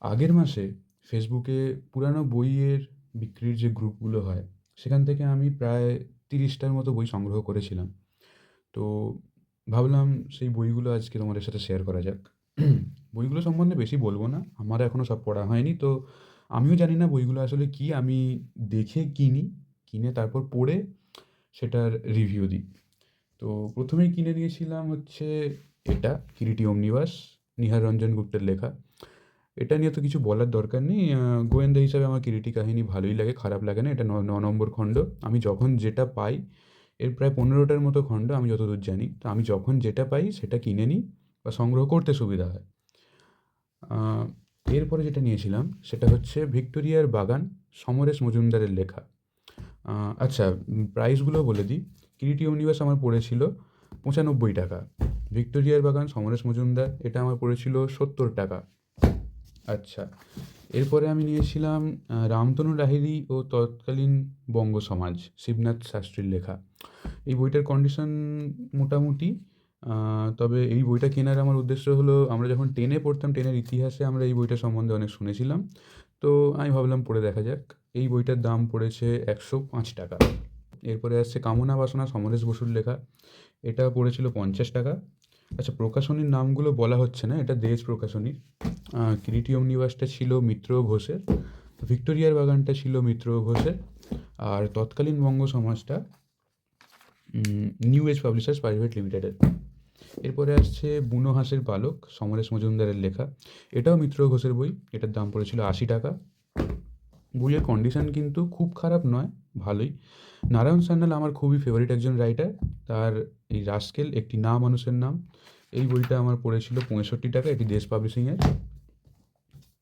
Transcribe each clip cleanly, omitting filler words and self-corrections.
আগের মাসে ফেসবুকে পুরানো বইয়ের বিক্রির যে গ্রুপগুলো হয়, সেখান থেকে আমি প্রায় ৩০টার মতো বই সংগ্রহ করেছিলাম। তো ভাবলাম সেই বইগুলো আজকে তোমাদের সাথে শেয়ার করা যাক। বইগুলো সম্বন্ধে বেশি বলবো না। আমার এখনও সব পড়া হয়নি। তো আমিও জানি না বইগুলো আসলে কী। আমি দেখে কিনি, কিনে তারপর পড়ে সেটার রিভিউ দিই। তো ১ম এই কিনে নিয়েছিলাম হচ্ছে এটা 'কিরিটি অমনিবাস', নিহার রঞ্জন গুপ্তের লেখা। এটা নিয়ে তো কিছু বলার দরকার নেই। গোয়েন্দা হিসাবে আমার কিরিটি কাহিনী ভালোই লাগে, খারাপ লাগে না। এটা ৯ নম্বর খণ্ড। আমি যখন যেটা পাই, এর প্রায় ১৫টার মতো খণ্ড আমি যতদূর জানি। তো আমি যখন যেটা পাই সেটা কিনে নিই বা সংগ্রহ করতে সুবিধা হয়। আ এরপরে যেটা নিয়েছিলাম সেটা হচ্ছে 'ভিক্টোরিয়ার বাগান', সমরেশ মজুমদারের লেখা। আ আচ্ছা, প্রাইসগুলো বলে দিই। 'কিরিটি অমনিবাস' আমার পড়েছিল ৳৯৫। 'ভিক্টোরিয়ার বাগান', সমরেশ মজুমদার, এটা আমার পড়েছিল ৳৭০। আচ্ছা, এরপরে আমি নিয়েছিলাম রামতনু লাহিড়ী ও তৎকালীন বঙ্গ সমাজ, শিবনাথ শাস্ত্রীর লেখা। এই বইটার কন্ডিশন মোটামুটি। আ তবে এই বইটা কেনার আমার উদ্দেশ্য হলো, আমরা যখন 10 এ পড়তাম, 10 এর ইতিহাসে আমরা এই বইটা সম্বন্ধে অনেক শুনেছিলাম। তো আমি ভাবলাম পড়ে দেখা যাক। এই বইটার দাম পড়েছে ৳১০৫। এরপরে আসছে 'কামনা বাসনা', সমরেশ বসুর লেখা। এটা পড়েছিল ৳৫০। আচ্ছা, প্রকাশনীর নামগুলো বলা হচ্ছে না, এটা দেজ প্রকাশনীর। 'কিরিটি অমনিবাস'টা ছিল মিত্র ঘোষের, 'ভিক্টোরিয়ার বাগান'টা ছিল মিত্র ঘোষের, আর তৎকালীন বঙ্গ সমাজটা নিউ এজ পাবলিশার্স প্রাইভেট লিমিটেডের। এরপরে আসছে 'বুনো হাঁসের পালক', সমরেশ মজুমদারের লেখা। এটাও মিত্র ঘোষের বই। এটার দাম পড়েছিল ৳৮০। বইয়ের কন্ডিশন কিন্তু খুব খারাপ নয়, ভালোই। নারায়ণ সান্যাল আমার খুবই ফেভারিট একজন রাইটার। তার এই 'রাস্কেল, একটি না মানুষের নাম', এই বইটা আমার পড়েছিল ৳৬৫। এটি দেশ পাবলিশিংয়ের।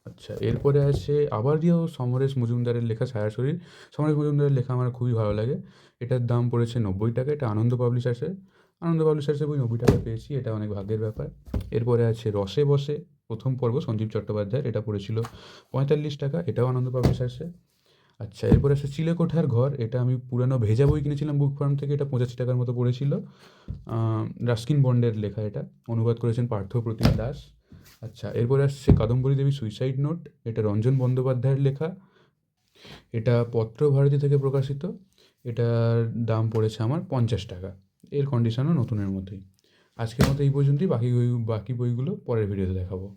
আচ্ছা, এরপরে আছে আবারও সমরেশ মজুমদারের লেখা 'ছায়াশরীর'। সমরেশ মজুমদারের লেখা আমার খুবই ভালো লাগে। এটার দাম পড়েছে ৳৯০। এটা আনন্দ পাবলিশার্সের। আনন্দ পাবলিশার্সের বই ৳৯০ পেয়েছি, এটা অনেক ভাগ্যের ব্যাপার। এরপরে আছে 'রসে বসে', ১ম পর্ব, সঞ্জীব চট্টোপাধ্যায়ের। এটা পড়েছিল ৳৪৫। এটাও আনন্দ পাবলিশার্সের। আচ্ছা, এরপরে আছে 'চিলেকোঠার ঘর'। এটা আমি পুরানো ভেজা বই কিনেছিলাম বুক ফার্ম থেকে। এটা ৳৮৫ মতো পড়েছিল। আ রাস্কিন বন্ডের লেখা এটা। অনুবাদ করেছেন পার্থপ্রতিম দাস। আচ্ছা, এরপরে আসছে 'কাদম্বরী দেবীর সুইসাইড নোট'। এটা রঞ্জন বন্দ্যোপাধ্যায়ের লেখা। এটা পত্রভারতী থেকে প্রকাশিত। এটার দাম পড়েছে আমার ৳৫০। এর কন্ডিশনও নতুনের মতোই। আজকের মতো এই পর্যন্তই। বাকি বইগুলো পরের ভিডিওতে দেখাবো।